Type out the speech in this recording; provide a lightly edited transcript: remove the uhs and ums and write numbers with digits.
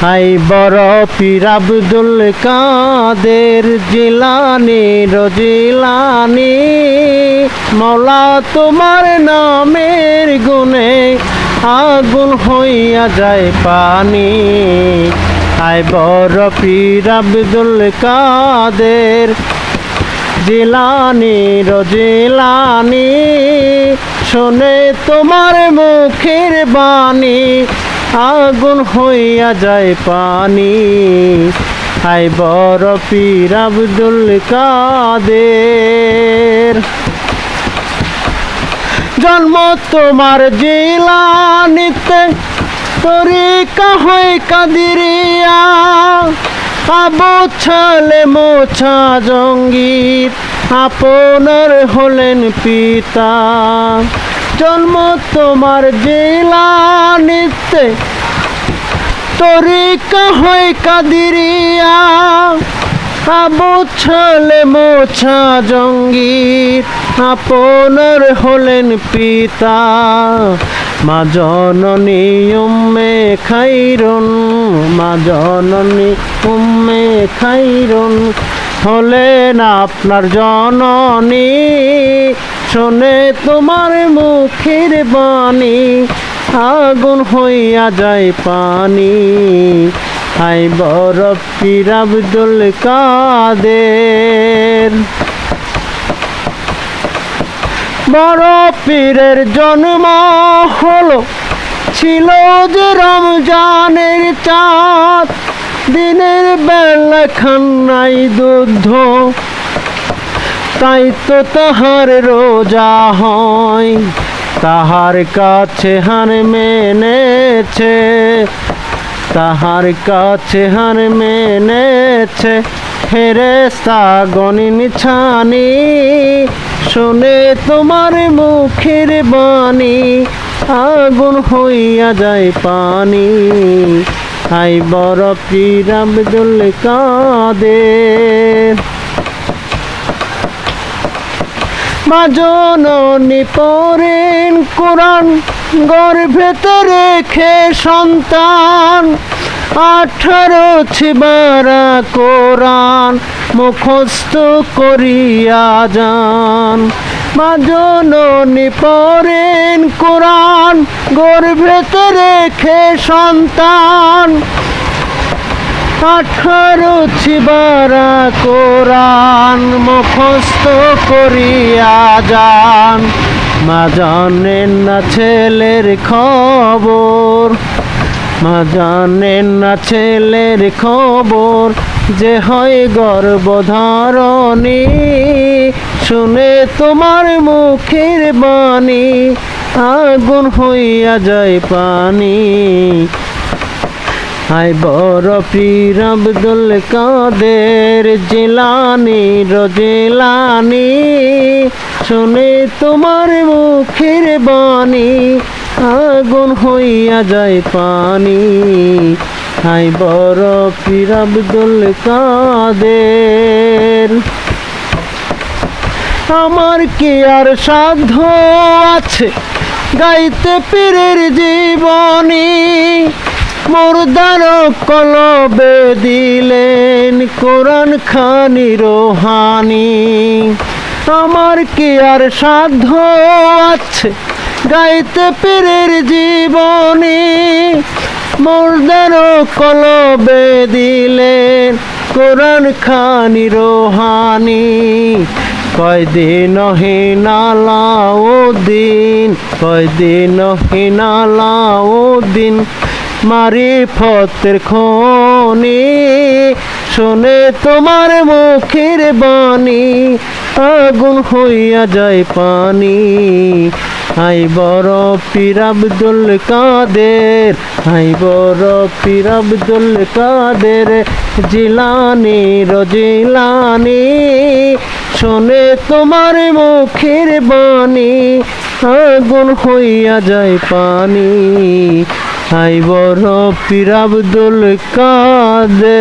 High বড় পীর আব্দুল কাদের জিলানী রজিলানী, মওলা তোমার নামের গুণে আগুন হইয়া যায় পানি। হাই বড় পীর আব্দুল কাদের জিলানী রজিলানী, শোনে তোমার মুখের বাণী আগুন হইয়া যায় পানি। হাই বড় পীর আব্দুল কাদের, জন্ম তোমার জিলানীতে, তরিকা হয় কাদিরিয়া, আবু ছেলে মোছা জঙ্গির আপনার হলেন পিতা। জন্ম তোমার জিলানীতে, তরিকা হয় কাদিরিয়া, আবু ছেলে মোছা জঙ্গির আপনার হলেন পিতা। মা জননী উম্মে খাইরুন, মা জননী উম্মে খাইরুন হলেন আপনার জননী, শোনে তোমার মুখের বাণী আগুন হইয়া যায় পানি। হাই বড় পীর আব্দুল কাদের, বড় পীরের জন্ম হলো ছিল যে রমজানের চাঁদ, দিনের বেলা খান নাই দুধ, তাই তো তাহার রোজা হয়। তাহার কাছে হার মেনেছে, তাহার কাছে হার মেনেছে ফেরেশতা গণিন ছানি, শোনে তোমার মুখের বাণী আগুন হইয়া যায় পানি। হাই বড় পীর আব্দুল কাদের, মা জননী পড়েন কোরআন গর্ভেতে রেখে সন্তান, 18 ছিবারা কোরআন মুখস্থ করিয়া যান। মা জননী পড়েন কোরআন গর্ভেতে রেখে সন্তান, 18 ছিবারা কোরআন মুখস্থ করিয়া যান। মা জানেন না ছেলের খবর, মা জানেন না ছেলের খবর, যে হয় গর্ভধারণী, শুনে তোমার মুখের বাণী আগুন হইয়া যায় পানি। হাই বড় পীর আব্দুল কাদের জিলানী রজিলানী, শুনে তোমার মুখের বাণী আগুন হইয়া যায় পানি। হাই বড় পীর আব্দুল কাদের, আমার কি আর সাধ্য আছে গাইতে পীরের জীবনী, মুর্দার কলবে দিলেন কোরআন খানি রোহানি। আমার কি আর সাধ্য আছে গাইতে পীরের জীবনী, মুর্দার কলবে দিলেন কোরআন খানি রোহানি। কয়দিন হিনালাউদ্দিন, কয়দিন হিনালাউদ্দিন মারিফতের খনি, শোনে তোমার মুখের বাণী আগুন হইয়া যায় পানি। হাই বড় পীর আব্দুল কাদের, হাই বড় পীর আব্দুল কাদের জিলানী রজিলানী, শোনে তোমার মুখের বাণী আগুন হইয়া যায় পানি। হাই বড় পীর আব্দুল কাদের।